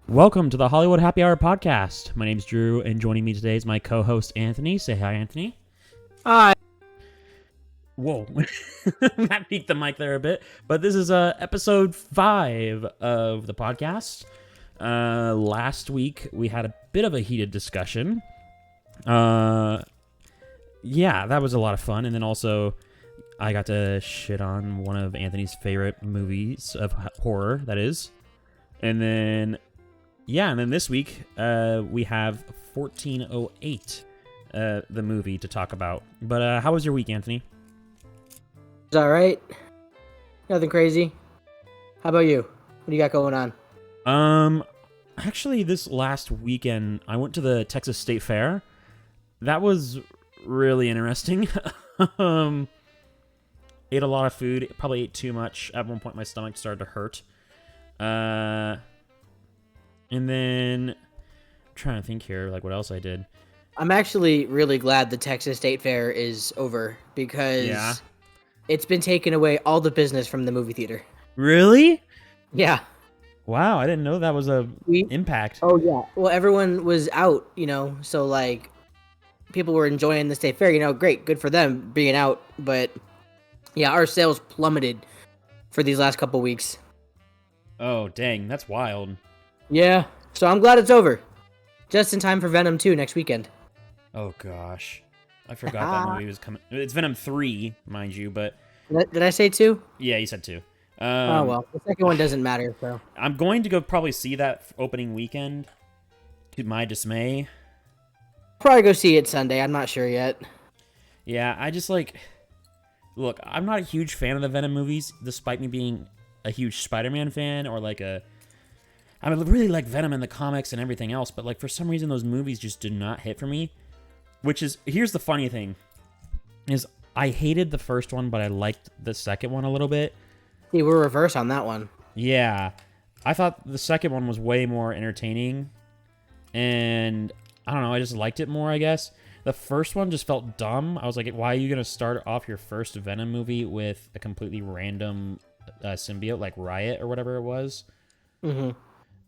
Welcome to the Hollywood Happy Hour podcast. My name's Drew, and joining me today is my co-host Anthony. Say hi, Anthony. Hi. Whoa, that peaked the mic there a bit, but this is episode 5 of the podcast. Last week we had a bit of a heated discussion. Yeah, that was a lot of fun, and then also I got to shit on one of Anthony's favorite movies of horror, that is, and then. Yeah, and then this week, we have 1408, the movie, to talk about. But how was your week, Anthony? It's all right. Nothing crazy. How about you? What do you got going on? Actually, this last weekend, I went to the Texas State Fair. That was really interesting. Ate a lot of food. Probably ate too much. At one point, my stomach started to hurt. And then, I'm trying to think here, like, what else I did. I'm actually really glad the Texas State Fair is over because it's been taking away all the business from the movie theater. Really? Yeah. Wow, I didn't know that was a impact. Oh, yeah. Well, everyone was out, so, like, people were enjoying the State Fair, great, good for them being out. But, yeah, our sales plummeted for these last couple weeks. Oh, dang, that's wild. Yeah, so I'm glad it's over. Just in time for Venom 2 next weekend. Oh, gosh. I forgot that movie was coming. It's Venom 3, mind you, but... Did I say 2? Yeah, you said 2. Oh, well. The second one doesn't matter, so... I'm going to go probably see that opening weekend, to my dismay. Probably go see it Sunday. I'm not sure yet. Yeah, I just, like... Look, I'm not a huge fan of the Venom movies, despite me being a huge Spider-Man fan, or, like, I really like Venom in the comics and everything else, but like for some reason those movies just did not hit for me. Which is, here's the funny thing, is I hated the first one, but I liked the second one a little bit. See, we're reverse on that one. Yeah, I thought the second one was way more entertaining, and I don't know, I just liked it more, I guess. The first one just felt dumb. I was like, why are you gonna start off your first Venom movie with a completely random symbiote like Riot or whatever it was? Mm-hmm.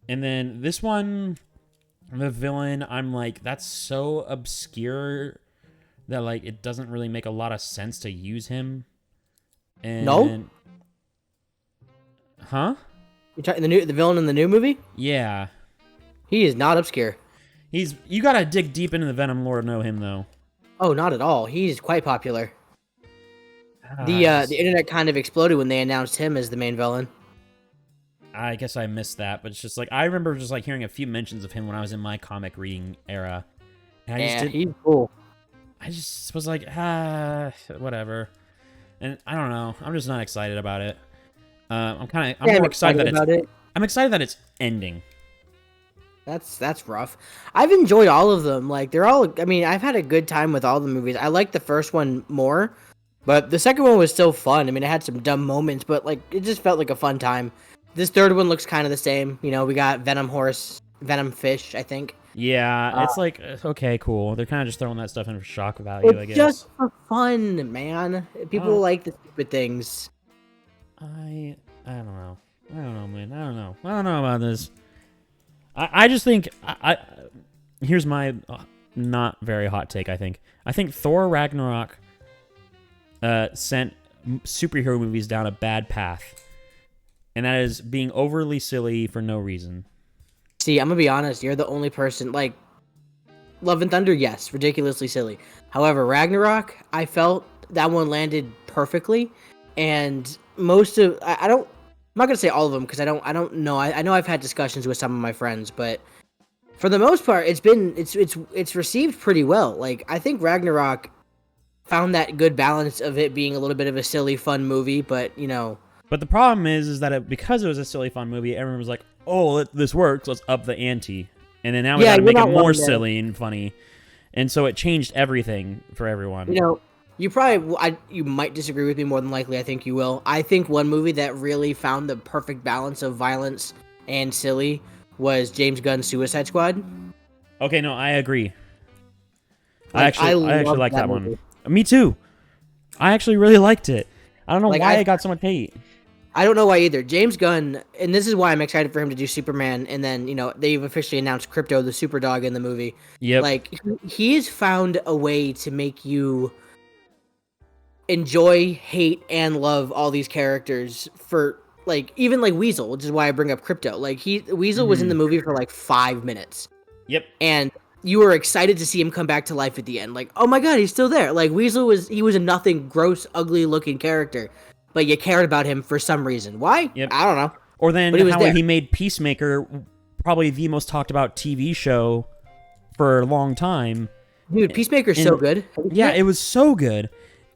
And then this one, the villain, I'm like, that's so obscure that, like, it doesn't really make a lot of sense to use him. And no? Huh? You're talking the villain in the new movie? Yeah. He is not obscure. You gotta dig deep into the Venom lore to know him, though. Oh, not at all. He's quite popular. The internet kind of exploded when they announced him as the main villain. I guess I missed that, but it's just like I remember just like hearing a few mentions of him when I was in my comic reading era. And he's cool. I just was like, whatever. And I don't know. I'm just not excited about it. I'm more excited I'm excited that it's ending. That's rough. I've enjoyed all of them. Like I've had a good time with all the movies. I like the first one more, but the second one was still fun. I mean, it had some dumb moments, but like it just felt like a fun time. This third one looks kind of the same. We got Venom Horse, Venom Fish, I think. Yeah, it's like, okay, cool. They're kind of just throwing that stuff in for shock value, I guess. It's just for fun, man. People like the stupid things. I don't know. I don't know, man. I don't know about this. I just think... here's my not very hot take, I think. I think Thor Ragnarok sent superhero movies down a bad path. And that is being overly silly for no reason. See, I'm going to be honest. You're the only person, like, Love and Thunder, yes, ridiculously silly. However, Ragnarok, I felt that one landed perfectly. And I'm not going to say all of them because I don't know. I know I've had discussions with some of my friends, but for the most part, it's received pretty well. Like, I think Ragnarok found that good balance of it being a little bit of a silly, fun movie, but, But the problem is that because it was a silly, fun movie, everyone was like, "Oh, this works. Let's up the ante." And then now we got to make it more silly and funny, and so it changed everything for everyone. You might disagree with me more than likely. I think you will. I think one movie that really found the perfect balance of violence and silly was James Gunn's Suicide Squad. Okay, no, I agree. Like, I actually like that one. Me too. I actually really liked it. I don't know why it got so much hate. I don't know why either. James Gunn, and this is why I'm excited for him to do Superman, and then they've officially announced Crypto the Super Dog in the movie. Yep. Like he has found a way to make you enjoy, hate, and love all these characters for like even like Weasel, which is why I bring up Crypto. Like Weasel was in the movie for like 5 minutes. Yep. And you were excited to see him come back to life at the end. Like, oh my god, he's still there. Like Weasel was a nothing, gross, ugly looking character, but you cared about him for some reason. Why? Yep. I don't know. Or then But how there. he made Peacemaker probably the most talked about TV show for a long time. Dude, Peacemaker's so good. Yeah, it was so good.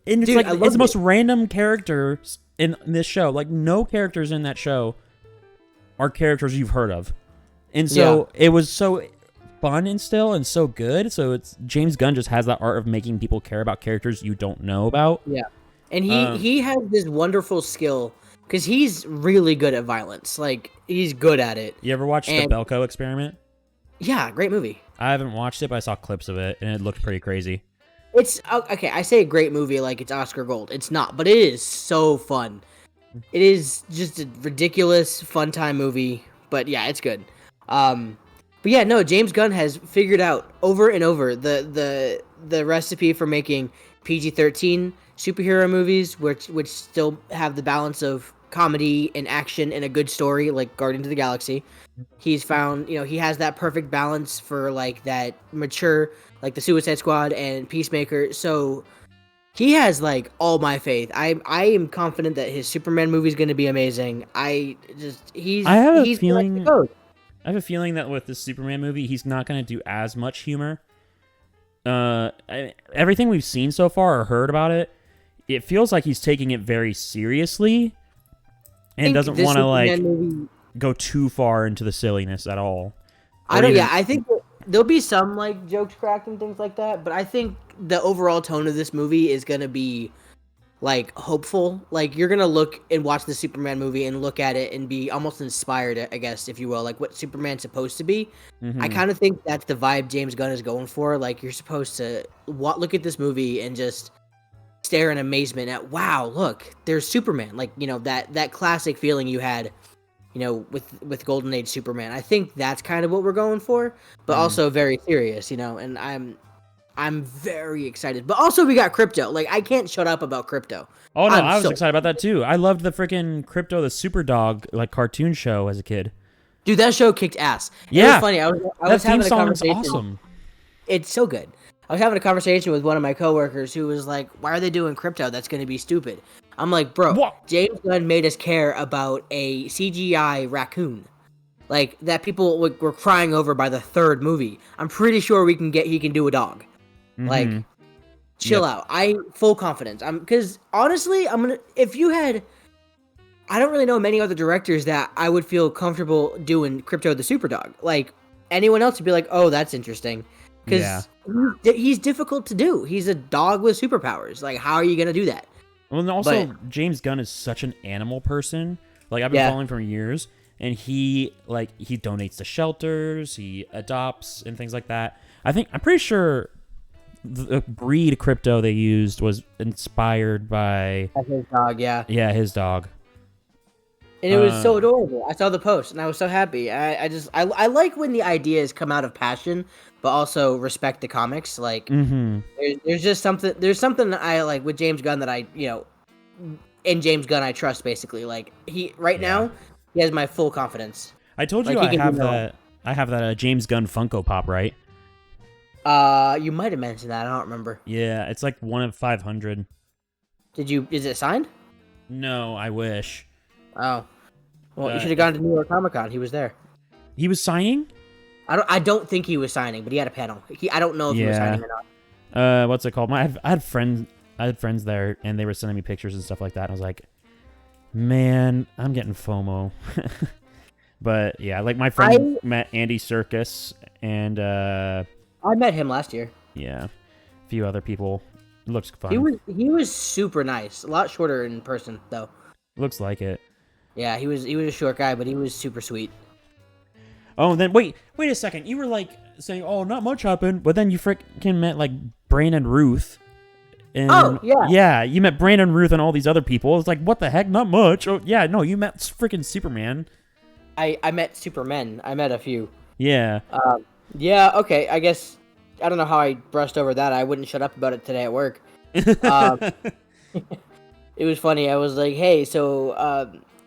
And it's Dude, like I it's loved the most it. random characters in this show. Like no characters in that show are characters you've heard of. And so it was so fun and still and so good. So it's James Gunn just has that art of making people care about characters you don't know about. Yeah. And he has this wonderful skill because he's really good at violence. Like he's good at it. You ever watched the Belko Experiment? Yeah, great movie. I haven't watched it, but I saw clips of it and it looked pretty crazy. It's okay. I say a great movie like it's Oscar Gold. It's not, but it is so fun. It is just a ridiculous, fun time movie. But yeah, it's good. But yeah, no. James Gunn has figured out over and over the recipe for making PG-13 superhero movies, which still have the balance of comedy and action and a good story, like Guardians of the Galaxy. He's found, he has that perfect balance for like that mature, like the Suicide Squad and Peacemaker. So he has like all my faith. I am confident that his Superman movie is going to be amazing. I have a feeling that with the Superman movie, he's not going to do as much humor. Everything we've seen so far or heard about it, it feels like he's taking it very seriously and doesn't want to go too far into the silliness at all. I think there'll be some like jokes cracked and things like that, but I think the overall tone of this movie is gonna be like hopeful. Like you're gonna look and watch the Superman movie and look at it and be almost inspired, I guess, if you will, like what Superman's supposed to be. Mm-hmm. I kind of think that's the vibe James Gunn is going for. Like you're supposed to look at this movie and just stare in amazement at, wow, look, there's Superman. Like that classic feeling you had. With Golden Age Superman. I think that's kind of what we're going for, but also very serious, and I'm very excited. But also we got Crypto. Like I can't shut up about Crypto. Oh no, I was excited about that too. I loved the freaking Crypto the Super Dog like cartoon show as a kid. Dude, that show kicked ass. Yeah. It was funny. I was having a conversation. Awesome. It's so good. I was having a conversation with one of my coworkers who was like, "Why are they doing Crypto? That's going to be stupid." I'm like, bro, what? James Gunn made us care about a CGI raccoon, like that people were crying over by the third movie. I'm pretty sure he can do a dog. Mm-hmm. Like, chill out. I full confidence. Because honestly, if you had, I don't really know many other directors that I would feel comfortable doing Crypto the Super Dog. Like anyone else would be like, oh, that's interesting. Because he's difficult to do. He's a dog with superpowers. Like, how are you gonna do that? Well, and also, James Gunn is such an animal person. Like, I've been following for years, and he donates to shelters, he adopts, and things like that. I'm pretty sure the breed Crypto they used was inspired by his dog, yeah. Yeah, his dog. And it was so adorable. I saw the post, and I was so happy. I like when the ideas come out of passion, but also respect the comics. Like, there's something I like with James Gunn that in James Gunn I trust, basically. Like, now, he has my full confidence. I told you I have that James Gunn Funko Pop, right? You might have mentioned that. I don't remember. Yeah, it's like 1 of 500. Is it signed? No, I wish. Oh. Well, you should have gone to New York Comic Con. He was there. He was signing? I don't think he was signing, but he had a panel. I don't know if he was signing or not. What's it called? I had friends there, and they were sending me pictures and stuff like that. And I was like, man, I'm getting FOMO. But yeah, like my friend met Andy Serkis, and I met him last year. Yeah, a few other people. It looks fun. He was super nice. A lot shorter in person though. Looks like it. Yeah, he was a short guy, but he was super sweet. Oh, and then wait a second. You were like saying, "Oh, not much happened," but then you freaking met like Brandon Ruth And Oh, yeah. yeah, you met Brandon Ruth and all these other people. It's like, what the heck? Not much. Oh, yeah, no, you met freaking Superman. I met Supermen. I met a few. Yeah. Yeah, okay. I guess I don't know how I brushed over that. I wouldn't shut up about it today at work. Um, it was funny. I was like, "Hey, so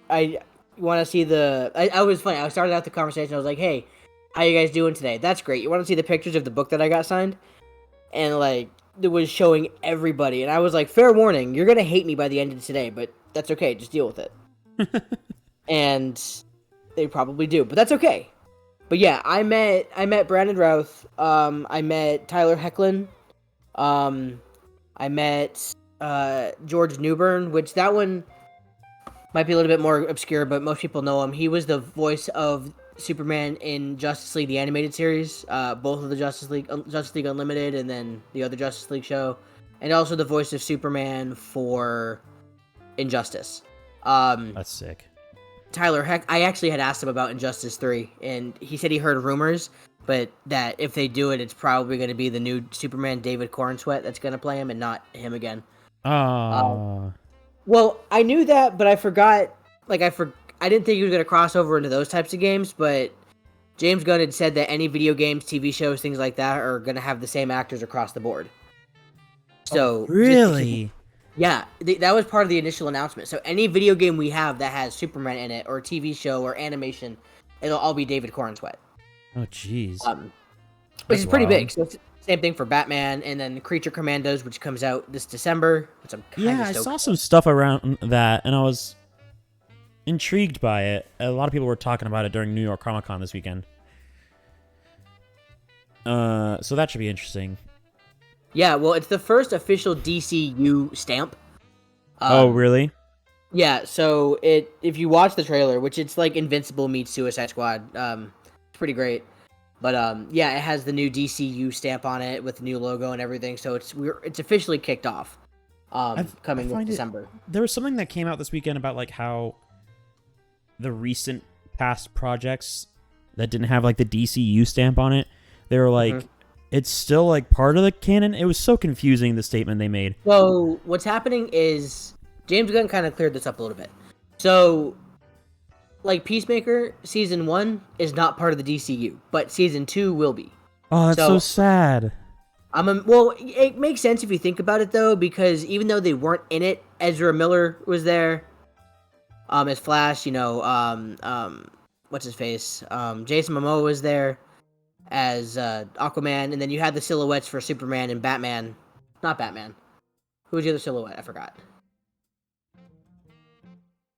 I want to see the." I was funny. I started out the conversation. I was like, "Hey, how you guys doing today? That's great. You want to see the pictures of the book that I got signed?" And like, it was showing everybody, and I was like, "Fair warning, you're gonna hate me by the end of today, but that's okay. Just deal with it." And they probably do, but that's okay. But yeah, I met Brandon Routh. I met Tyler Hecklin. I met George Newbern, which that one might be a little bit more obscure, but most people know him. He was the voice of Superman in Justice League the animated series, both of the Justice League Unlimited, and then the other Justice League show, and also the voice of Superman for Injustice. That's sick. Tyler Heck, I actually had asked him about Injustice 3, and he said he heard rumors, but that if they do it, it's probably going to be the new Superman, David Cornsweet, that's going to play him, and not him again. Well, I knew that, but I forgot, I didn't think he was going to cross over into those types of games, but James Gunn had said that any video games, TV shows, things like that are going to have the same actors across the board. So really? Yeah, that was part of the initial announcement. So any video game we have that has Superman in it, or TV show, or animation, it'll all be David Cornsweet. Oh, jeez. Which is pretty big. So it's same thing for Batman, and then Creature Commandos, which comes out this December. Which I'm kind of I saw some stuff around that, and I was intrigued by it. A lot of people were talking about it during New York Comic Con this weekend. So that should be interesting. Yeah, well, it's the first official DCU stamp. Oh, really? Yeah, so if you watch the trailer, which it's like Invincible meets Suicide Squad, it's pretty great. But yeah, it has the new DCU stamp on it with the new logo and everything. So it's officially kicked off. Coming in December. There was something that came out this weekend about like how the recent past projects that didn't have like the DCU stamp on it, they were like. Mm-hmm. It's still, like, part of the canon? It was so confusing, the statement they made. So, what's happening is... James Gunn kind of cleared this up a little bit. So, like, Peacemaker, Season 1 is not part of the DCU, but Season 2 will be. Oh, that's so sad. Well, it makes sense if you think about it, though, because even though they weren't in it, Ezra Miller was there as Flash, what's his face? Jason Momoa was there as Aquaman, and then you had the silhouettes for Superman and Batman. Not Batman. Who was the other silhouette? I forgot.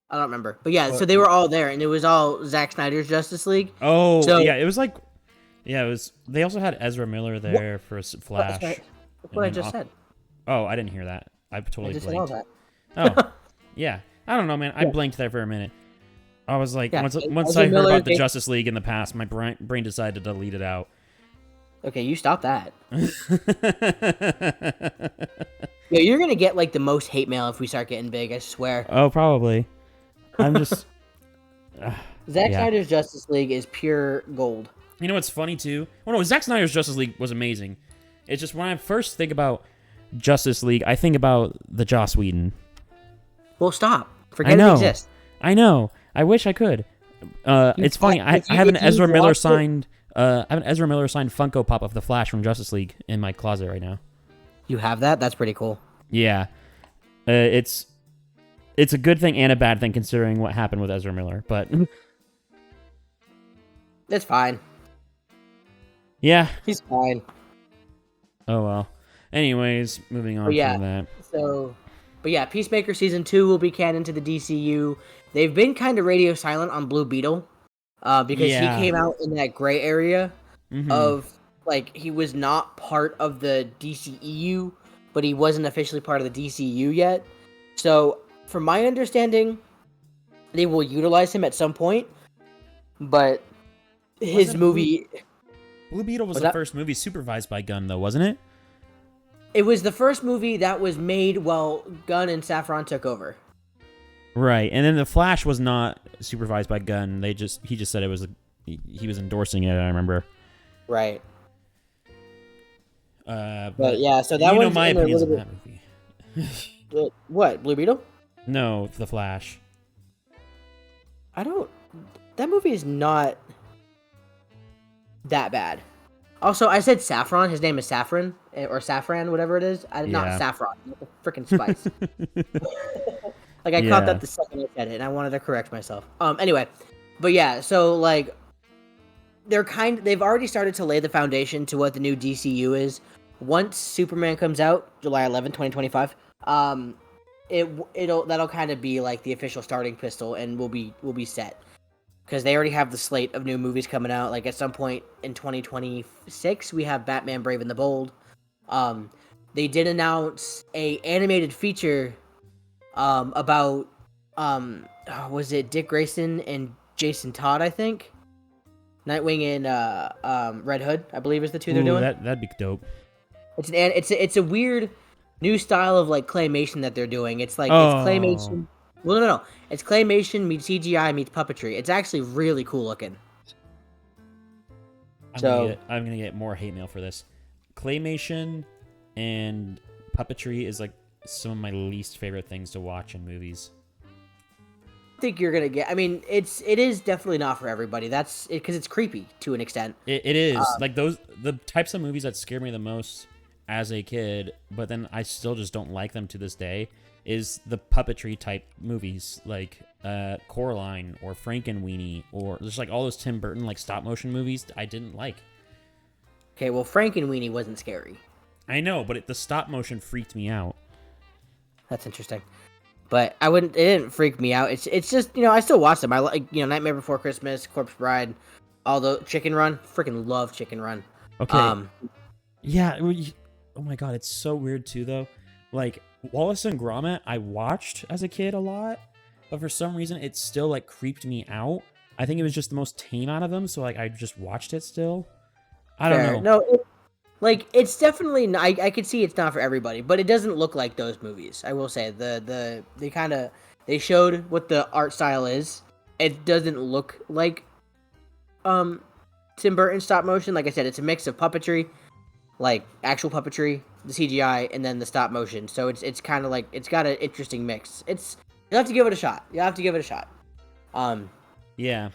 I don't remember. But yeah, so they were all there, and it was all Zack Snyder's Justice League. Oh, so, yeah, it was like... Yeah, it was... They also had Ezra Miller there for Flash. That's what I just said. Oh, I didn't hear that. I totally just blinked. Said all that. Oh, yeah. I don't know, man. I blinked there for a minute. I was like, once Ezra I heard Miller, about the Justice League in the past, my brain decided to delete it out. Okay, you stop that. Yeah, you're gonna get like the most hate mail if we start getting big. I swear. Oh, probably. I'm just. Zack Snyder's Justice League is pure gold. You know what's funny too? Well, no, Zack Snyder's Justice League was amazing. It's just when I first think about Justice League, I think about the Joss Whedon. Well, stop. Forget it exists. I know. I wish I could. It's funny. I have an Ezra Miller signed. I have an Ezra Miller signed Funko Pop of the Flash from Justice League in my closet right now. You have that? That's pretty cool. Yeah, it's a good thing and a bad thing considering what happened with Ezra Miller, but it's fine. Yeah, he's fine. Oh well. Anyways, moving on from that. But yeah, Peacemaker Season 2 will be canon to the DCU. They've been kind of radio silent on Blue Beetle because he came out in that gray area of, like, he was not part of the DCEU, but he wasn't officially part of the DCU yet. So, from my understanding, they will utilize him at some point, but his movie... Blue Beetle was the first movie supervised by Gunn, though, wasn't it? It was the first movie that was made while Gunn and Safran took over. Right, and then The Flash was not supervised by Gunn. He just said it was he was endorsing it. I remember. Right. But yeah, so that was my opinions on that movie. What? Blue Beetle? No, The Flash. I don't. That movie is not that bad. Also, I said Saffron. His name is Saffron or Saffron, whatever it is. Not Yeah. Saffron. Freaking spice. Like I caught Yeah. that the second I said it, and I wanted to correct myself. Anyway, but yeah. So like, they've already started to lay the foundation to what the new DCU is. Once Superman comes out, July 11, 2025, that'll kind of be like the official starting pistol, and we'll be set. Because they already have the slate of new movies coming out. Like at some point in 2026, we have Batman: Brave and the Bold. They did announce a animated feature about was it Dick Grayson and Jason Todd? I think Nightwing and Red Hood, I believe, is the two they're doing. That'd be dope. It's a weird new style of like claymation that they're doing. It's like Oh. it's claymation. Well, no. It's claymation meets CGI meets puppetry. It's actually really cool looking. I'm gonna get more hate mail for this. Claymation and puppetry is like some of my least favorite things to watch in movies. I think you're gonna get. I mean, it is definitely not for everybody. That's it because it's creepy to an extent. It is like the types of movies that scare me the most as a kid, but then I still just don't like them to this day. Is the puppetry type movies like Coraline or Frankenweenie or just like all those Tim Burton like stop motion movies I didn't like. Okay, well, Frankenweenie wasn't scary. I know, but the stop motion freaked me out. That's interesting. But I wouldn't. It didn't freak me out. It's just I still watch them. I like Nightmare Before Christmas, Corpse Bride, all the Chicken Run. Freaking love Chicken Run. Okay. Yeah. Oh my god, it's so weird too though. Like Wallace and Gromit, I watched as a kid a lot, but for some reason it still like creeped me out. I think it was just the most tame out of them, so like I just watched it still. I don't know. No, it's definitely. I could see it's not for everybody, but it doesn't look like those movies. I will say they showed what the art style is. It doesn't look like Tim Burton stop motion. Like I said, it's a mix of puppetry, like actual puppetry, the CGI, and then the stop motion. So it's kind of like it's got an interesting mix. You'll have to give it a shot. Yeah.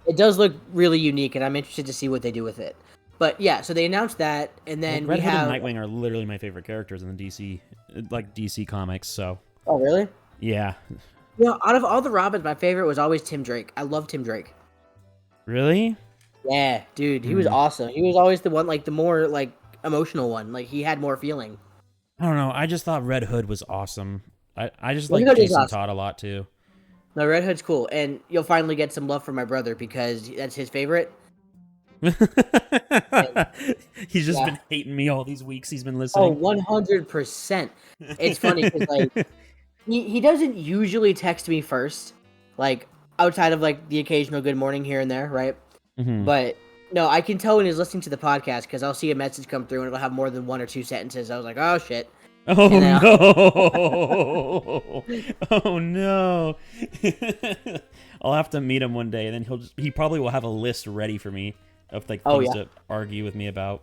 It does look really unique, and I'm interested to see what they do with it. But yeah, so they announced that, and then Red we Hood have and Nightwing are literally my favorite characters in the DC comics. So Oh, really? yeah. Out of all the Robins, my favorite was always Tim Drake. I love Tim Drake. Really? Yeah, dude, he was awesome. He was always the one, like the more like emotional one. Like he had more feeling. I don't know. I just thought Red Hood was awesome. I just Red like Hood is Jason awesome. Todd a lot too. No, Red Hood's cool, and you'll finally get some love from my brother because that's his favorite. He's just Yeah. been hating me all these weeks. He's been Oh, listening. 100%. It's funny because like he doesn't usually text me first, like outside of like the occasional good morning here and there, right? Mhm. But no, I can tell when he's listening to the podcast because I'll see a message come through and it'll have more than one or two sentences. I was like, oh shit. Oh And then no! Oh no! I'll have to meet him one day, and then he probably will have a list ready for me of like Oh, things yeah. to argue with me about.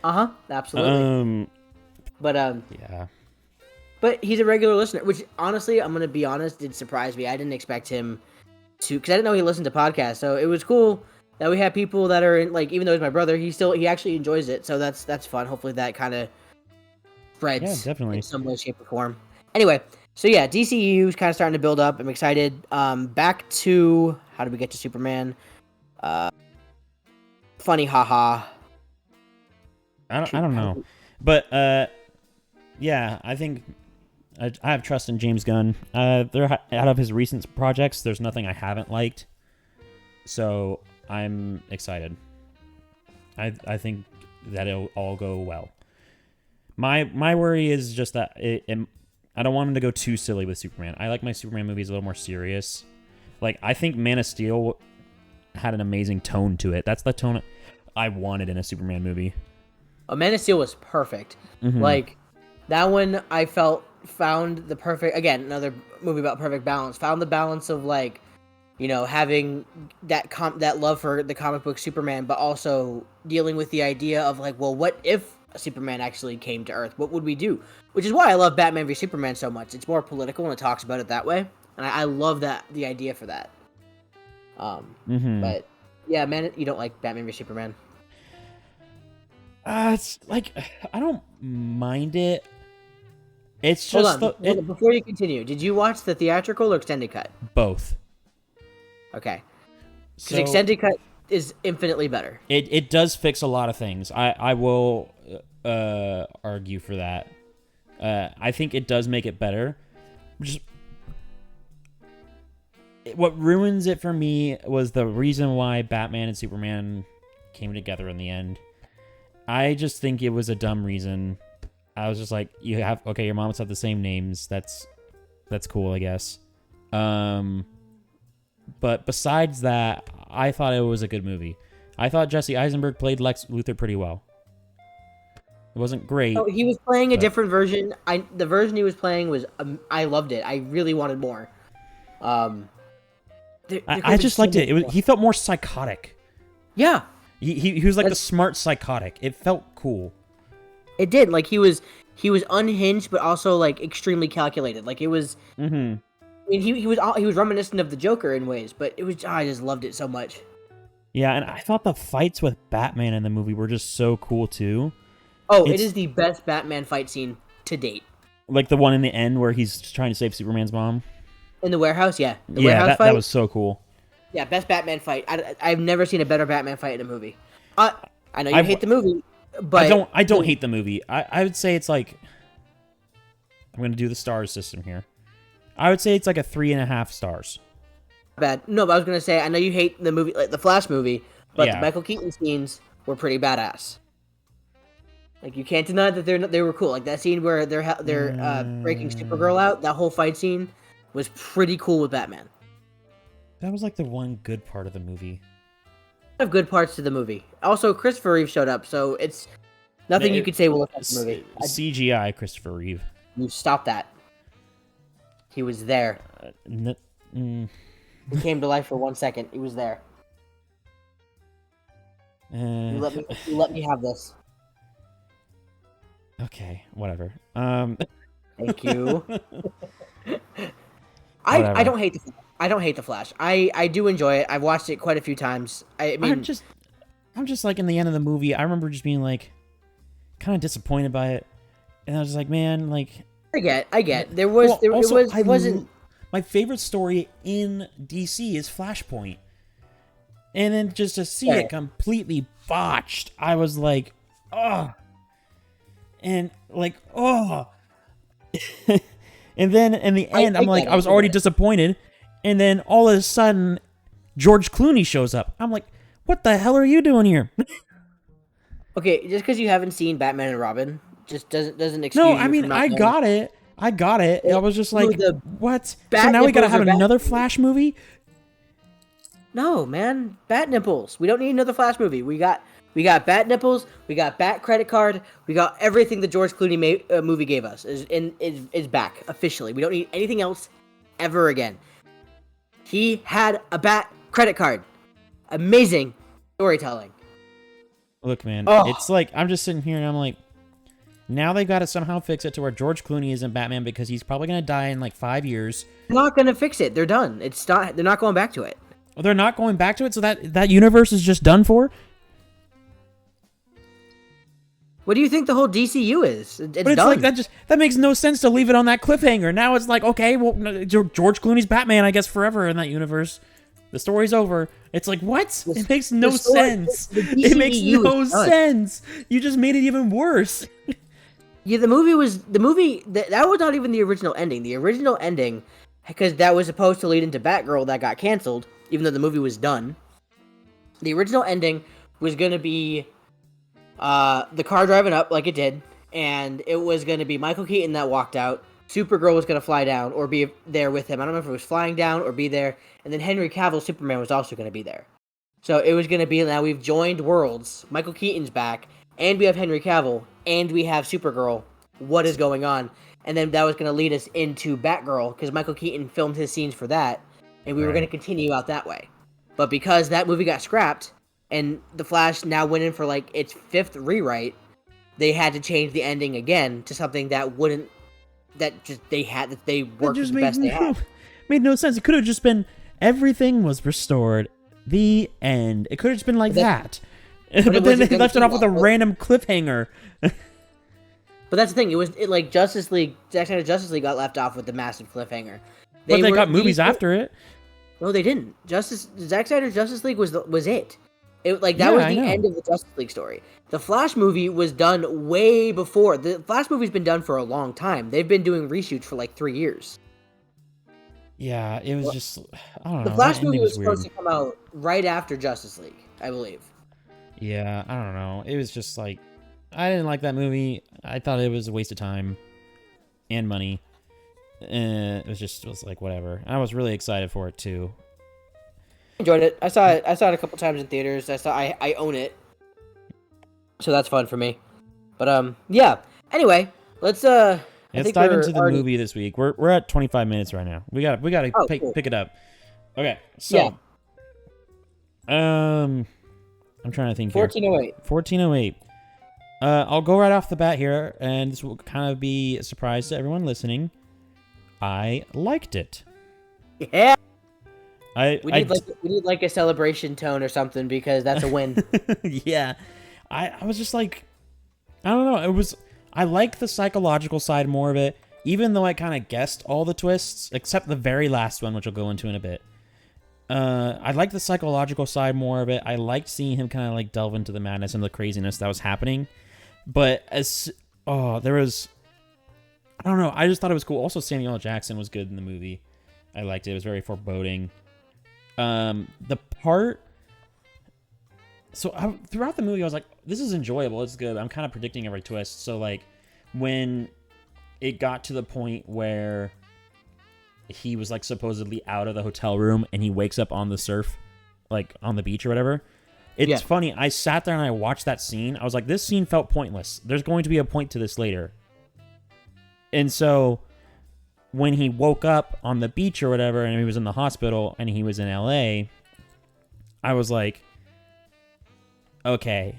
Absolutely. But Yeah. But he's a regular listener, which honestly, I'm gonna be honest, did surprise me. I didn't expect him to, because I didn't know he listened to podcasts. So it was cool that we have people that are in, like, even though he's my brother, he actually enjoys it. So that's fun. Hopefully that kind of spreads Yeah, definitely. in some way, shape, or form. Anyway, so yeah, DCU is kind of starting to build up. I'm excited. Back to how did we get to Superman? Funny, haha. I don't know, but yeah, I think I have trust in James Gunn. They're out of his recent projects. There's nothing I haven't liked, so I'm excited. I think that it'll all go well. My worry is just that I don't want him to go too silly with Superman. I like my Superman movies a little more serious. Like I think Man of Steel had an amazing tone to it. That's the tone I wanted in a Superman movie. Man of Steel was perfect. Mhm. Like that one, I felt found the perfect. Again, another movie about perfect balance. Found the balance of like, having that love for the comic book Superman, but also dealing with the idea of like, well, what if Superman actually came to Earth? What would we do? Which is why I love Batman v Superman so much. It's more political and it talks about it that way, and I love the idea for that. But yeah, man, you don't like Batman v Superman? It's like I don't mind it. It's Hold just on, before you continue, did you watch the theatrical or extended cut? both. Okay, because So extended cut is infinitely better. it does fix a lot of things. I will argue for that. I think it does make it better. Just what ruins it for me was the reason why Batman and Superman came together in the end. I just think it was a dumb reason. I was just like, your moms have the same names. That's cool, I guess. But besides that, I thought it was a good movie. I thought Jesse Eisenberg played Lex Luthor pretty well. It wasn't great. Oh, he was playing a different version. The version he was playing was I loved it. I really wanted more. I just liked it. He felt more psychotic. Yeah. He was like the smart psychotic. It felt cool. It did. Like he was unhinged, but also like extremely calculated. Like it was. Mm-hmm. I mean, he was reminiscent of the Joker in ways, but it was. I just loved it so much. Yeah, and I thought the fights with Batman in the movie were just so cool too. Oh, it is the best Batman fight scene to date. Like the one in the end where he's trying to save Superman's mom. In the warehouse, yeah. The warehouse fight? That was so cool. Yeah, best Batman fight. I've never seen a better Batman fight in a movie. I know you hate the movie, but I don't hate the movie. I would say it's like, I'm gonna do the stars system here. I would say it's like a 3.5 stars. Bad. No, but I was gonna say I know you hate the movie, like the Flash movie, but Yeah. the Michael Keaton scenes were pretty badass. Like you can't deny that they were cool. Like that scene where they're breaking Supergirl out. That whole fight scene was pretty cool with Batman. That was like the one good part of the movie. Of good parts to the movie. Also, Christopher Reeve showed up, so it's nothing you could say will affect the movie. CGI Christopher Reeve. You stop that. He was there. He came to life for 1 second. He was there. You let me have this. Okay, whatever. Thank you. I don't hate the Flash. I do enjoy it. I've watched it quite a few times. I mean, I'm just like in the end of the movie. I remember just being like, kind of disappointed by it, and I was just like, man, like. I get. It wasn't. My favorite story in DC is Flashpoint, and then just to see it completely botched, I was like, oh, and like, oh. And then in the end, I was already disappointed. And then all of a sudden, George Clooney shows up. I'm like, what the hell are you doing here? Okay, just because you haven't seen Batman and Robin, just doesn't excuse No, you I mean, from not I knowing. got it. I was just like, what? So bat now we gotta have nipples are another Flash movie? No, man, bat nipples. We don't need another Flash movie. We got bat nipples. We got bat credit card. We got everything the George Clooney movie gave us is back officially. We don't need anything else ever again. He had a bat credit card. Amazing storytelling. Look, man, Oh. it's like, I'm just sitting here and I'm like, now they've got to somehow fix it to where George Clooney isn't Batman because he's probably going to die in like 5 years. They're not gonna fix it. They're done. They're not going back to it. Well, they're not going back to it, so that universe is just done for? What do you think the whole DCU is? It's But it's done. like, that makes no sense to leave it on that cliffhanger. Now it's like, okay, well, George Clooney's Batman, I guess, forever in that universe. The story's over. It's like, what? It makes no sense. It makes no sense. You just made it even worse. Yeah, the movie that was not even the original ending. The original ending, because that was supposed to lead into Batgirl that got canceled, even though the movie was done. The original ending was going to be the car driving up like it did, and it was going to be Michael Keaton that walked out. Supergirl was going to fly down or be there with him. I don't know if it was flying down or be there. And then Henry Cavill Superman was also going to be there. So it was going to be, now we've joined worlds. Michael Keaton's back, and we have Henry Cavill, and we have Supergirl. What is going on? And then that was going to lead us into Batgirl, because Michael Keaton filmed his scenes for that, and we were going to continue out that way. But because that movie got scrapped, and The Flash now went in for like its 5th rewrite, they had to change the ending again to something that wouldn't they worked with the best they had. Made no sense. It could have just been everything was restored. The end. It could have just been like that. But then they left it off with a random cliffhanger. But that's the thing. Like Justice League. Zack Snyder's Justice League got left off with the massive cliffhanger. But they got movies after it. No, they didn't. Zack Snyder's Justice League was it. That was the end of the Justice League story. The Flash movie was done way before. The Flash movie's been done for a long time. They've been doing reshoots for like 3 years. Yeah, it was just I don't know. The Flash movie was supposed to come out right after Justice League, I believe. Yeah, I don't know. It was just like I didn't like that movie. I thought it was a waste of time and money. It was like whatever. I was really excited for it too. Enjoyed it. I saw it a couple times in theaters. I own it, so that's fun for me. But yeah. Anyway, let's dive into the movie this week. We're at 25 minutes right now. We got to pick it up. Okay, so I'm trying to think here. 1408. I'll go right off the bat here, and this will kind of be a surprise to everyone listening. I liked it. Yeah. We need like a celebration tone or something because that's a win. Yeah. I was just like, I don't know. I like the psychological side more of it, even though I kind of guessed all the twists, except the very last one, which I'll go into in a bit. I like the psychological side more of it. I liked seeing him kind of like delve into the madness and the craziness that was happening. But there was, I don't know. I just thought it was cool. Also, Samuel L. Jackson was good in the movie. I liked it. It was very foreboding. The part. So throughout the movie, I was like, this is enjoyable. It's good. I'm kind of predicting every twist. So like when it got to the point where he was like supposedly out of the hotel room and he wakes up on the surf, like on the beach or whatever. It's funny. I sat there and I watched that scene. I was like, this scene felt pointless. There's going to be a point to this later. And so when he woke up on the beach or whatever and he was in the hospital and he was in LA, I was like, okay,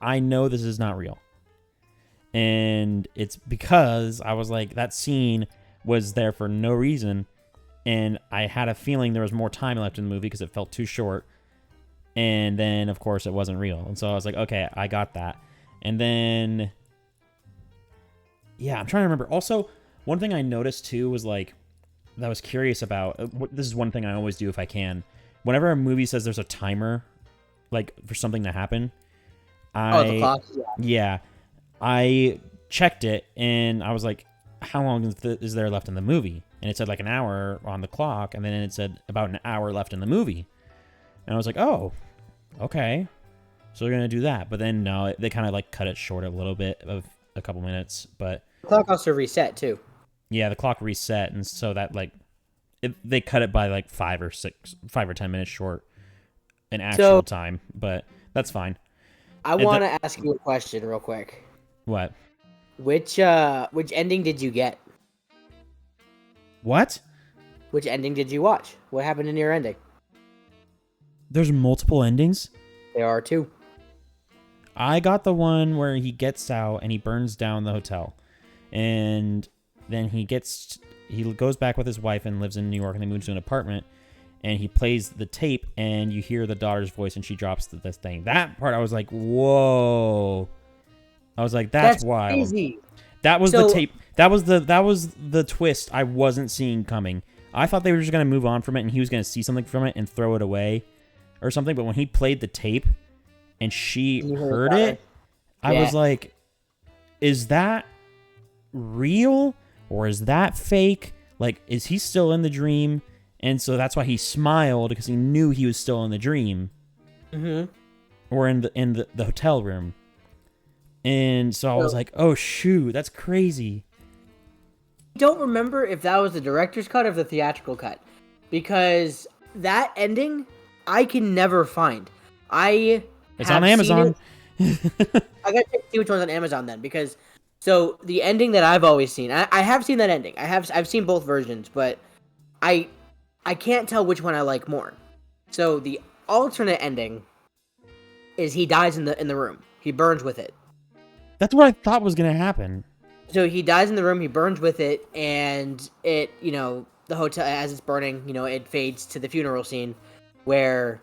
I know this is not real. And it's because I was like, that scene was there for no reason. And I had a feeling there was more time left in the movie because it felt too short. And then, of course, it wasn't real. And so I was like, okay, I got that. And then, yeah, I'm trying to remember. Also, one thing I noticed, too, was like, that I was curious about. This is one thing I always do if I can. Whenever a movie says there's a timer, like, for something to happen, the clock? Yeah. I checked it, and I was like, how long is there left in the movie? And it said, like, an hour on the clock, and then it said about an hour left in the movie. And I was like, oh, okay. So they're going to do that. But then, no, they kind of, like, cut it short a little bit of a couple minutes. But the clock also reset, too. Yeah, the clock reset, and so that, like, they cut it by, like, 5 or 10 minutes short in actual time. But that's fine. I want to ask you a question real quick. What? Which ending did you get? What? Which ending did you watch? What happened in your ending? There's multiple endings? There are two. I got the one where he gets out and he burns down the hotel. And then he goes back with his wife and lives in New York, and they move to an apartment. And he plays the tape, and you hear the daughter's voice, and she drops this thing. That part, I was like, whoa. I was like, that's wild. Crazy. That was the tape. That was the twist I wasn't seeing coming. I thought they were just going to move on from it, and he was going to see something from it and throw it away or something. But when he played the tape and she heard it, I was like, is that real or is that fake? Like, is he still in the dream? And so that's why he smiled, because he knew he was still in the dream. Mm-hmm. Or in the hotel room. And so I was like, oh, shoot, that's crazy. I don't remember if that was the director's cut or the theatrical cut. Because that ending, I can never find. It's on Amazon. I gotta see which one's on Amazon then. Because, so, the ending that I've always seen, I have seen that ending. I've seen both versions, but I can't tell which one I like more. So the alternate ending is he dies in the room. He burns with it. That's what I thought was gonna happen. So he dies in the room, he burns with it, and it, the hotel, as it's burning, it fades to the funeral scene where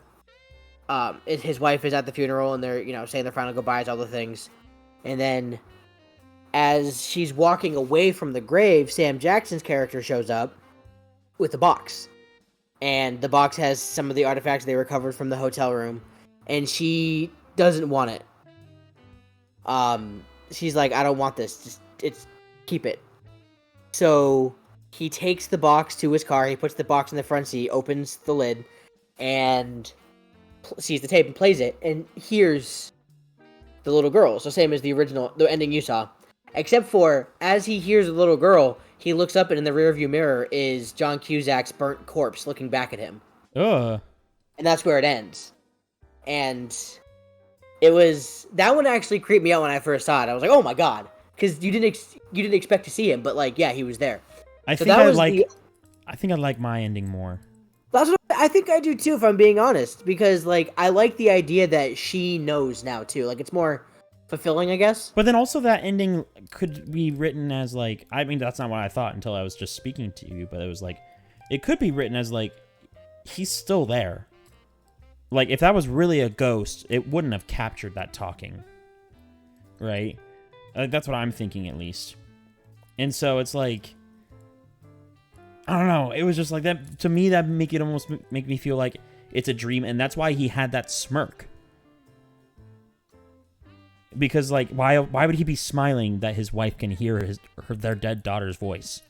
his wife is at the funeral and they're, saying their final goodbyes, all the things. And then as she's walking away from the grave, Sam Jackson's character shows up with a box. And the box has some of the artifacts they recovered from the hotel room. And she doesn't want it. She's like, I don't want this. Just keep it. So he takes the box to his car. He puts the box in the front seat, opens the lid, and sees the tape and plays it, and hears the little girl. So same as the ending you saw. Except for, as he hears the little girl, he looks up and in the rearview mirror is John Cusack's burnt corpse looking back at him. Ugh. And that's where it ends. And that one actually creeped me out when I first saw it. I was like, oh my god. Because you didn't expect to see him, but like, yeah, he was there. I think I like my ending more. That's what I think I do too, if I'm being honest. Because like, I like the idea that she knows now too. Like, it's more fulfilling, I guess. But then also that ending could be written as like, I mean, that's not what I thought until I was just speaking to you. But it was like, it could be written as like, he's still there. Like, if that was really a ghost, it wouldn't have captured that talking. Right? That's what I'm thinking, at least. And so it's like, I don't know. It was just like that. To me, that almost make me feel like it's a dream. And that's why he had that smirk. Because, like, why would he be smiling that his wife can hear their dead daughter's voice?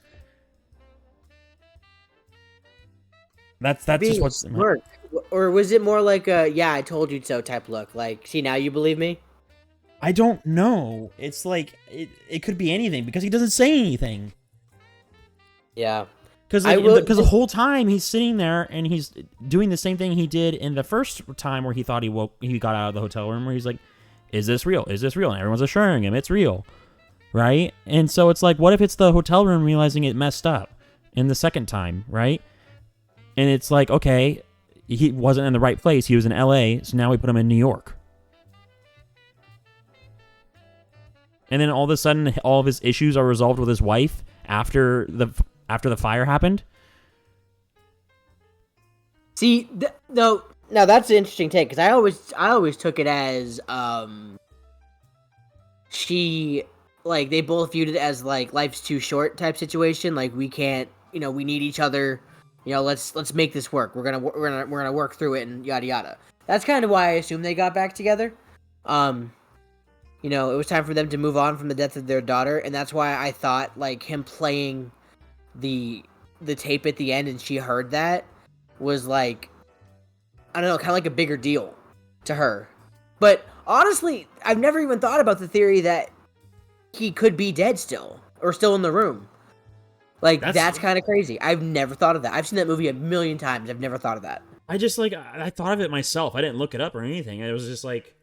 That's just what's... Smirk. Or was it more like a, yeah, I told you so type look? Like, see, now you believe me? I don't know. It's like, it could be anything because he doesn't say anything. Yeah. Because the whole time he's sitting there and he's doing the same thing he did in the first time where he thought he got out of the hotel room where he's like, is this real? Is this real? And everyone's assuring him it's real. Right? And so it's like, what if it's the hotel room realizing it messed up in the second time, right? And it's like, okay, he wasn't in the right place. He was in LA, so now we put him in New York. And then all of a sudden, all of his issues are resolved with his wife after the fire happened. See, now that's an interesting take because I always took it as she, like, they both viewed it as like life's too short type situation. Like, we can't, we need each other. Let's make this work. We're gonna work through it and yada yada. That's kind of why I assumed they got back together. It was time for them to move on from the death of their daughter, and that's why I thought like him playing the tape at the end and she heard that was like, I don't know, kind of like a bigger deal to her. But honestly, I've never even thought about the theory that he could be dead still or still in the room. Like, that's kind of crazy. I've never thought of that. I've seen that movie a million times. I've never thought of that. I just, like, I thought of it myself. I didn't look it up or anything. It was just like,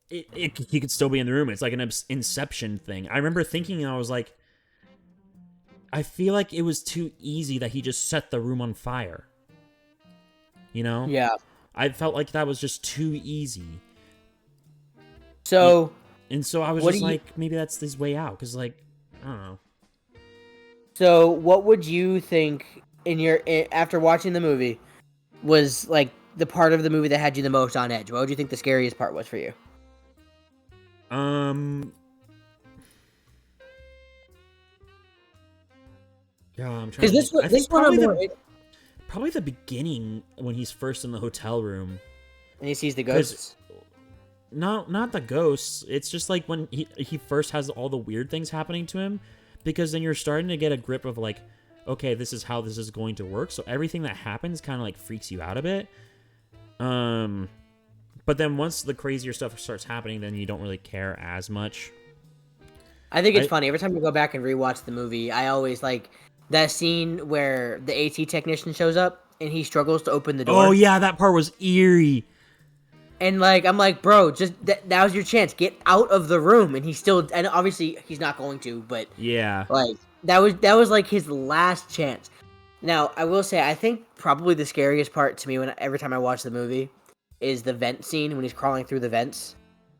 he could still be in the room. It's like an Inception thing. I remember thinking, I was like, I feel like it was too easy that he just set the room on fire. Yeah. I felt like that was just too easy. So... And so I was just like, maybe that's his way out. Because, like, I don't know. So, what would you think after watching the movie was like the part of the movie that had you the most on edge? What would you think the scariest part was for you? Yeah, I'm trying. Probably the beginning when he's first in the hotel room and he sees the ghosts. Not the ghosts. It's just like when he first has all the weird things happening to him. Because then you're starting to get a grip of like, okay, this is how this is going to work. So everything that happens kind of like freaks you out a bit. But then once the crazier stuff starts happening, then you don't really care as much. I think it's funny. Every time we go back and rewatch the movie, I always like that scene where the AT technician shows up and he struggles to open the door. Oh yeah, that part was eerie. And like, I'm like, bro, just now's your chance. Get out of the room. And and obviously he's not going to, but yeah, like that was like his last chance. Now, I will say, I think probably the scariest part to me every time I watch the movie is the vent scene when he's crawling through the vents.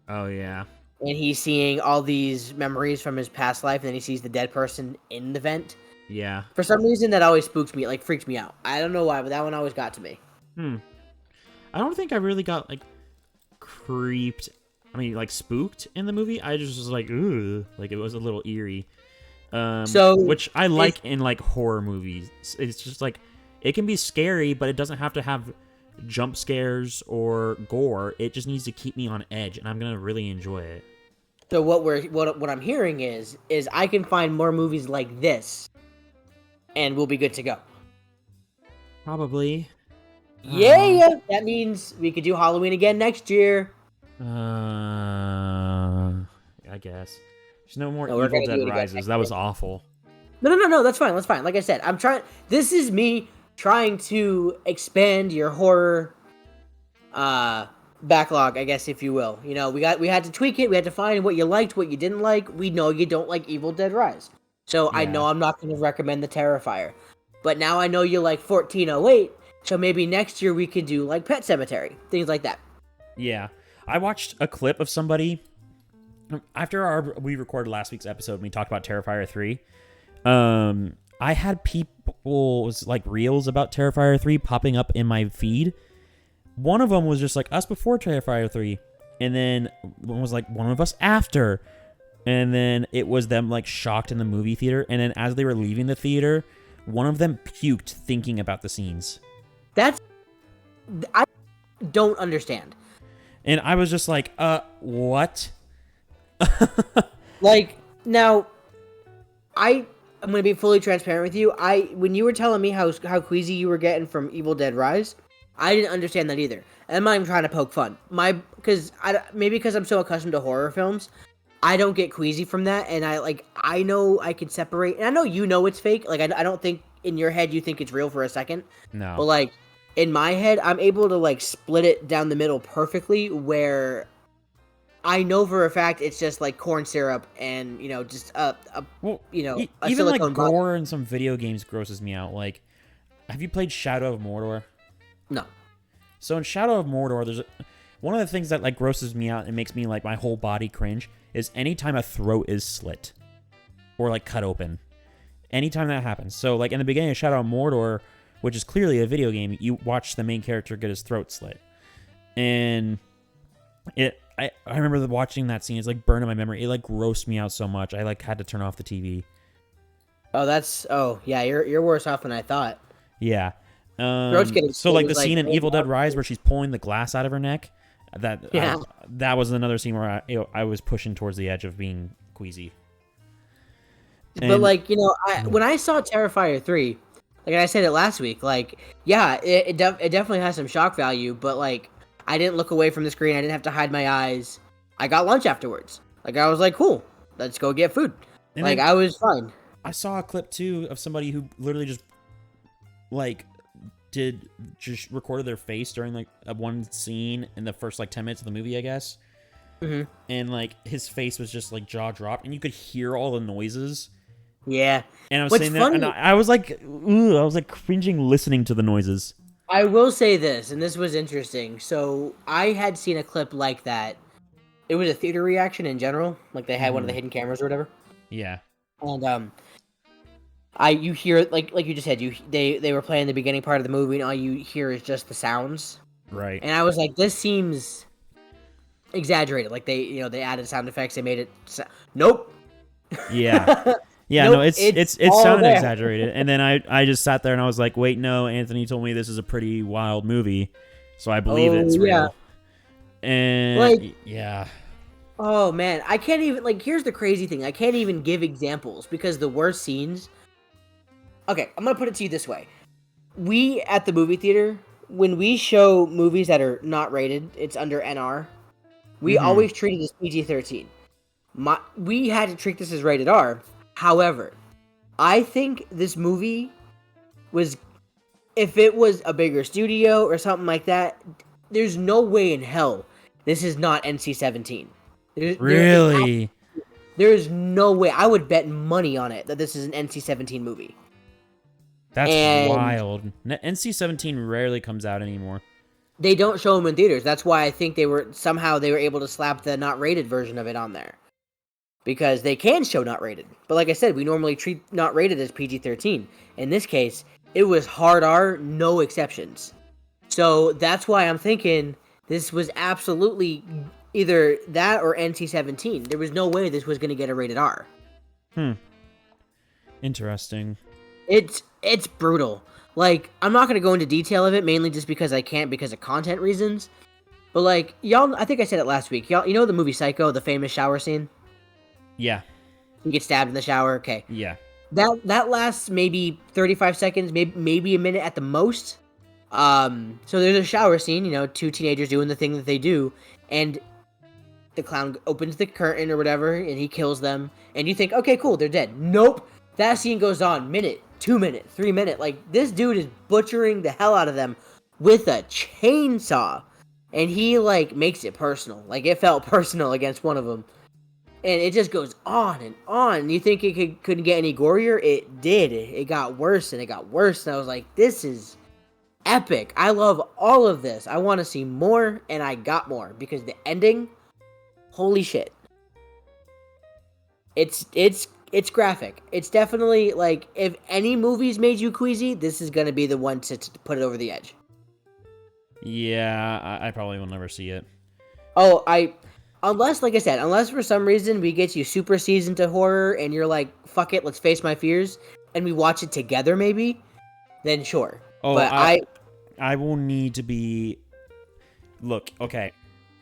Oh yeah. and he's seeing all these memories from his past life, and then he sees the dead person in the vent. Yeah. For some reason, that always spooks me, like freaks me out. I don't know why, but that one always got to me. I don't think I really got like creeped. I mean, like spooked in the movie. I just was like, ooh, like it was a little eerie. Which I like in like horror movies. It's just like it can be scary, but it doesn't have to have jump scares or gore. It just needs to keep me on edge, and I'm gonna really enjoy it. So what I'm hearing is I can find more movies like this, and we'll be good to go. Probably. Yeah, that means we could do Halloween again next year. I guess. There's no more No, we're Evil gonna do Dead it again Rises. next That was year. awful. No. That's fine. That's fine. Like I said, I'm trying. This is me trying to expand your horror backlog, I guess, if you will. You know, we had to tweak it. We had to find what you liked, what you didn't like. We know you don't like Evil Dead Rise, so I Yeah. know I'm not going to recommend the Terrifier. But now I know you like 1408, so maybe next year we could do like Pet Cemetery, things like that. Yeah. I watched a clip of somebody after we recorded last week's episode and we talked about Terrifier 3. I had people's like reels about Terrifier 3 popping up in my feed. One of them was just like us before Terrifier 3, and then one was like one of us after, and then it was them like shocked in the movie theater, and then as they were leaving the theater, one of them puked thinking about the scenes. I don't understand. And I was just like, what? Like, now, I'm gonna be fully transparent with you. When you were telling me how queasy you were getting from Evil Dead Rise, I didn't understand that either. And I'm not even trying to poke fun. Because I'm so accustomed to horror films, I don't get queasy from that. And I know I can separate. And I know you know it's fake. Like, I don't think in your head you think it's real for a second. No. But like in my head, I'm able to like split it down the middle perfectly, where I know for a fact it's just like corn syrup and just a even silicone like body. gore in some video games grosses me out. Like, have you played Shadow of Mordor? No. So in Shadow of Mordor, there's one of the things that like grosses me out and makes me like my whole body cringe is anytime a throat is slit or like cut open. Anytime that happens. So like in the beginning of Shadow of Mordor, which is clearly a video game, you watch the main character get his throat slit, and I remember watching that scene. It's like burned in my memory. It like grossed me out so much. I like had to turn off the TV. Oh yeah, you're worse off than I thought. Yeah. Throat's getting So like the like, scene in Evil Dead Rise where she's pulling the glass out of her neck. That was another scene where I was pushing towards the edge of being queasy. But like when I saw Terrifier 3, like I said it last week, like yeah, it definitely has some shock value, but like I didn't look away from the screen. I didn't have to hide my eyes. I got lunch afterwards. Like I was like, cool, let's go get food. And like I was fine. I saw a clip too of somebody who literally just like recorded their face during like one scene in the first like 10 minutes of the movie, I guess. Mm-hmm. And like his face was just like jaw dropped, and you could hear all the noises. Yeah. And I was sitting there, and I was like, ooh, I was like cringing listening to the noises. I will say this, and this was interesting. So I had seen a clip like that. It was a theater reaction in general, like they had one of the hidden cameras or whatever. Yeah. And you hear like you just said, they were playing the beginning part of the movie, and all you hear is just the sounds. Right. And I was like, this seems exaggerated. Like they added sound effects. They made it. Nope. Yeah. Yeah. Nope, No, it all sounded there. exaggerated. And then I just sat there and I was like, wait, no. Anthony told me this is a pretty wild movie, so I believe it's real. And like, yeah. Oh man, I can't even here's the crazy thing. I can't even give examples because the worst scenes. Okay, I'm gonna put it to you this way. We at the movie theater, when we show movies that are not rated, it's under NR. We always treat it as PG-13. We had to treat this as rated R. However, I think this movie was, if it was a bigger studio or something like that, there's no way in hell this is not NC-17. Really? There's no way. I would bet money on it that this is an NC-17 movie. That's wild. NC-17 rarely comes out anymore. They don't show them in theaters. That's why I think they were able to slap the not rated version of it on there. Because they can show not rated. But like I said, we normally treat not rated as PG-13. In this case, it was hard R, no exceptions. So that's why I'm thinking this was absolutely either that or NC-17. There was no way this was going to get a rated R. Interesting. It's brutal. Like, I'm not going to go into detail of it, mainly just because I can't because of content reasons. But like, y'all, I think I said it last week. Y'all, you know the movie Psycho, the famous shower scene? Yeah. You get stabbed in the shower? Okay. Yeah. That lasts maybe 35 seconds, maybe a minute at the most. So there's a shower scene, you know, two teenagers doing the thing that they do, and the clown opens the curtain or whatever, and he kills them, and you think, okay, cool, they're dead. Nope. That scene goes on minute, 2 minute, 3 minute. Like, this dude is butchering the hell out of them with a chainsaw, and he, like, makes it personal. Like, it felt personal against one of them. And it just goes on and on. You think it couldn't get any gorier? It did. It got worse and it got worse. And I was like, this is epic. I love all of this. I want to see more, and I got more. Because the ending, holy shit. It's graphic. It's definitely, like, if any movies made you queasy, this is going to be the one to put it over the edge. Yeah, I probably will never see it. Oh, unless, like I said, unless for some reason we get you super seasoned to horror and you're like, fuck it, let's face my fears, and we watch it together maybe, then sure. Oh, but I will need to be... Look, okay.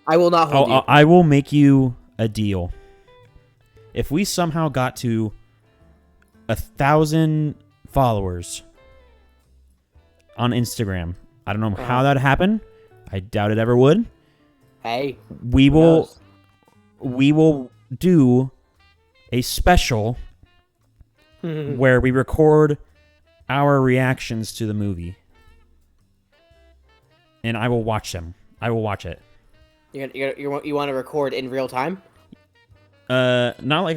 I will not hold you. I will make you a deal. If we somehow got to 1,000 followers on Instagram, I don't know how that happened. I doubt it ever would. Hey, we will do a special where we record our reactions to the movie, and I will watch them. I will watch it. You want to record in real time? Not like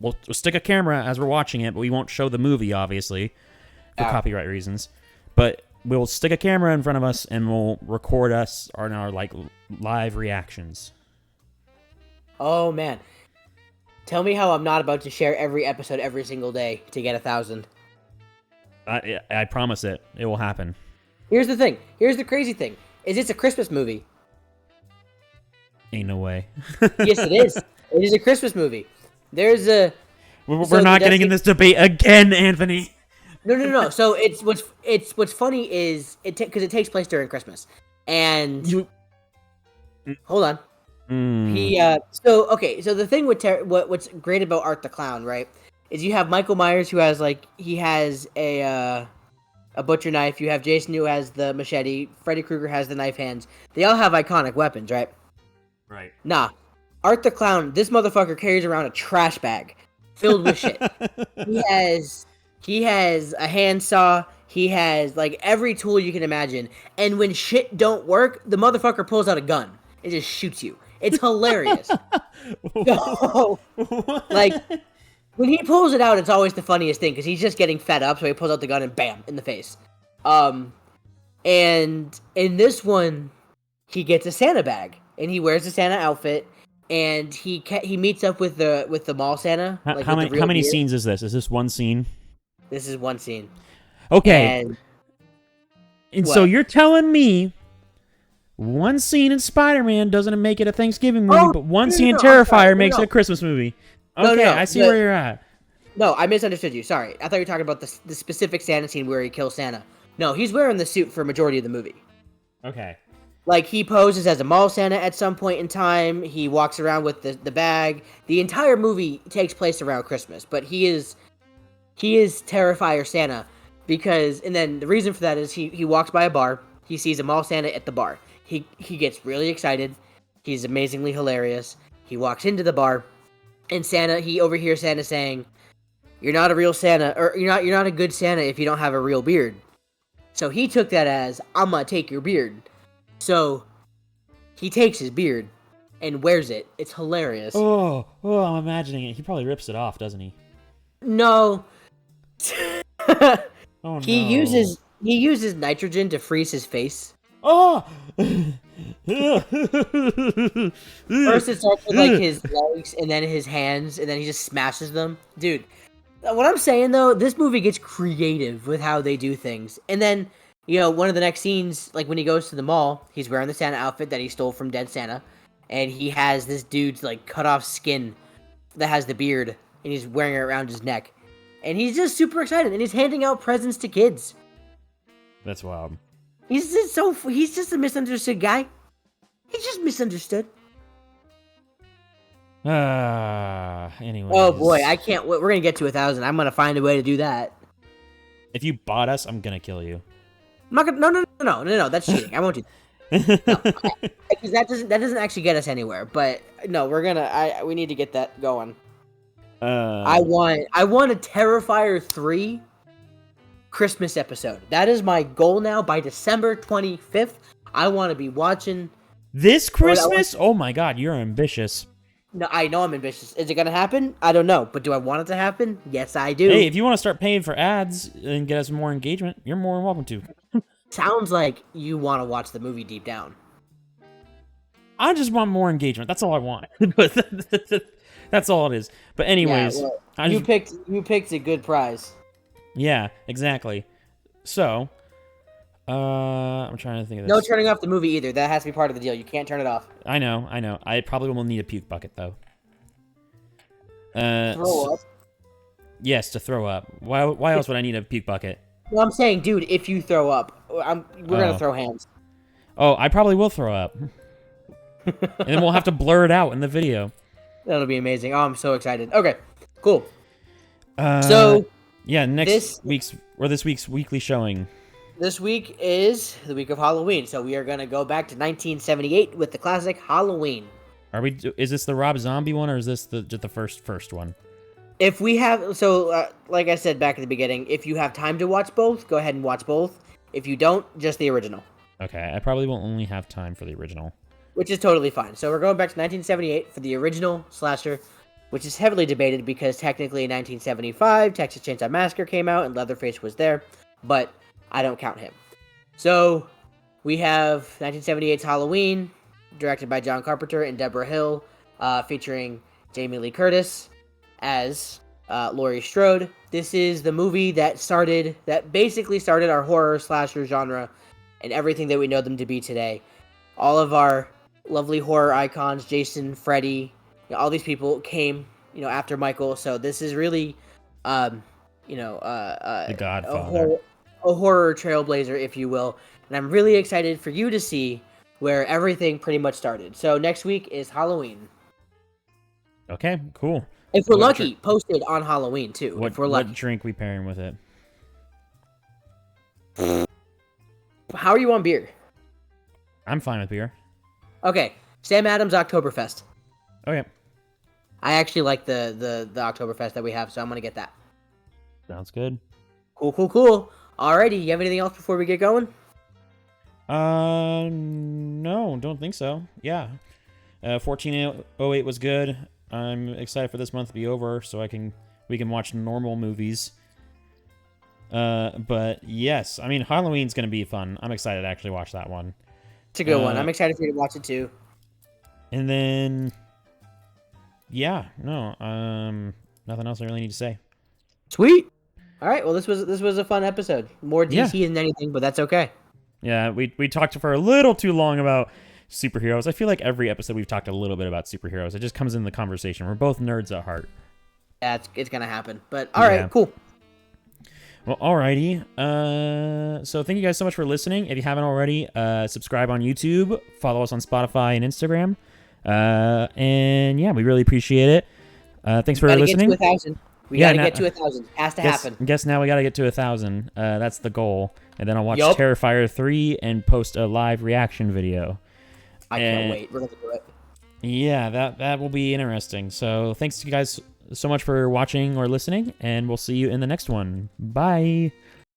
we'll stick a camera as we're watching it, but we won't show the movie obviously for copyright reasons. But we'll stick a camera in front of us and we'll record us on our like live reactions. Oh man, tell me how I'm not about to share every episode every single day to get 1,000. I promise it. It will happen. Here's the thing. Here's the crazy thing. Is it's a Christmas movie? Ain't no way. Yes, it is. It is a Christmas movie. There's a. We're not getting in this debate again, Anthony. No. So what's funny is because it takes place during Christmas, and hold on. So the thing with what's great about Art the Clown, right, is you have Michael Myers who has a butcher knife. You have Jason who has the machete. Freddy Krueger has the knife hands. They all have iconic weapons, right? Right. Nah, Art the Clown, this motherfucker carries around a trash bag filled with shit. He has a handsaw. He has like every tool you can imagine. And when shit don't work, the motherfucker pulls out a gun. It just shoots you. It's hilarious. So, like, when he pulls it out, it's always the funniest thing because he's just getting fed up. So he pulls out the gun and bam, in the face. And in this one, he gets a Santa bag and he wears a Santa outfit. And he meets up with the mall Santa. How many scenes is this? Is this one scene? This is one scene. Okay. And so you're telling me one scene in Spider-Man doesn't make it a Thanksgiving movie, but one scene in Terrifier makes it a Christmas movie. Okay, I see where you're at. No, I misunderstood you. Sorry. I thought you were talking about the specific Santa scene where he kills Santa. No, he's wearing the suit for a majority of the movie. Okay. Like, he poses as a mall Santa at some point in time. He walks around with the bag. The entire movie takes place around Christmas, but he is Terrifier Santa because, and then the reason for that is he walks by a bar. He sees a mall Santa at the bar. He gets really excited. He's amazingly hilarious. He walks into the bar, and he overhears Santa saying, "You're not a real Santa, or you're not a good Santa if you don't have a real beard." So he took that as, "I'm gonna take your beard." So he takes his beard and wears it. It's hilarious. Oh, I'm imagining it. He probably rips it off, doesn't he? No. Oh no. He uses nitrogen to freeze his face. Oh! First, it starts with like his legs, and then his hands, and then he just smashes them. Dude, what I'm saying though, this movie gets creative with how they do things. And then, one of the next scenes, like when he goes to the mall, he's wearing the Santa outfit that he stole from Dead Santa, and he has this dude's like cut off skin that has the beard, and he's wearing it around his neck, and he's just super excited, and he's handing out presents to kids. That's wild. He's just a misunderstood guy. He's just misunderstood. Anyway. Oh boy, I can't wait. We're gonna get to 1,000. I'm gonna find a way to do that. If you bought us, I'm gonna kill you. I'm not gonna. No. That's cheating. I won't do that. No, because that doesn't actually get us anywhere. But no, we need to get that going. I want a Terrifier 3 Christmas episode. That is my goal now. By December 25th, I want to be watching this Christmas. Oh my God, you're ambitious. No, I know I'm ambitious. Is it gonna happen? I don't know, but do I want it to happen? Yes, I do. Hey, if you want to start paying for ads and get us more engagement, you're more than welcome to. Sounds like you want to watch the movie deep down. I just want more engagement. That's all I want. That's all it is. But anyways, yeah, well, you picked a good prize. Yeah, exactly. So, I'm trying to think of this. No turning off the movie either. That has to be part of the deal. You can't turn it off. I know. I probably will need a puke bucket though. Throw up? Yes, to throw up. Why else would I need a puke bucket? Well, I'm saying, dude, if you throw up, we're gonna throw hands. Oh, I probably will throw up. And then we'll have to blur it out in the video. That'll be amazing. Oh, I'm so excited. Okay, cool. So yeah, this week's weekly showing. This week is the week of Halloween, so we are gonna go back to 1978 with the classic Halloween. Is this the Rob Zombie one, or is this just the first one? If we have, like I said back at the beginning, if you have time to watch both, go ahead and watch both. If you don't, just the original. Okay, I probably will only have time for the original. Which is totally fine. So we're going back to 1978 for the original slasher, which is heavily debated because technically in 1975, Texas Chainsaw Massacre came out and Leatherface was there, but I don't count him. So we have 1978's Halloween, directed by John Carpenter and Deborah Hill, featuring Jamie Lee Curtis as Laurie Strode. This is the movie that basically started our horror slasher genre and everything that we know them to be today. All of our lovely horror icons, Jason, Freddy, all these people came, after Michael. So this is really, the Godfather. A horror trailblazer, if you will. And I'm really excited for you to see where everything pretty much started. So next week is Halloween. Okay, cool. If we're lucky, posted on Halloween too. If we're lucky. What drink we pairing with it? How are you on beer? I'm fine with beer. Okay, Sam Adams Oktoberfest. Okay. I actually like the Oktoberfest that we have, so I'm gonna get that. Sounds good. Cool. Alrighty, you have anything else before we get going? No, don't think so. Yeah. 1408 was good. I'm excited for this month to be over so we can watch normal movies. But yes, I mean, Halloween's going to be fun. I'm excited to actually watch that one. It's a good one. I'm excited for you to watch it too. And then, yeah, no, nothing else I really need to say. Sweet. All right. Well, this was a fun episode. More DC than anything, but that's okay. Yeah, we talked for a little too long about superheroes. I feel like every episode we've talked a little bit about superheroes. It just comes in the conversation. We're both nerds at heart. Yeah, it's gonna happen. But all right, cool. Well, alrighty. So thank you guys so much for listening. If you haven't already, subscribe on YouTube, follow us on Spotify and Instagram. And yeah, we really appreciate it. Thanks for listening. Get to 1,000. We gotta get to 1,000. Has to happen. Guess now we gotta get to 1,000. That's the goal. And then I'll watch Terrifier 3 and post a live reaction video. I can't wait. We're gonna do it. Yeah, that will be interesting. So thanks you guys so much for watching or listening, and we'll see you in the next one. Bye.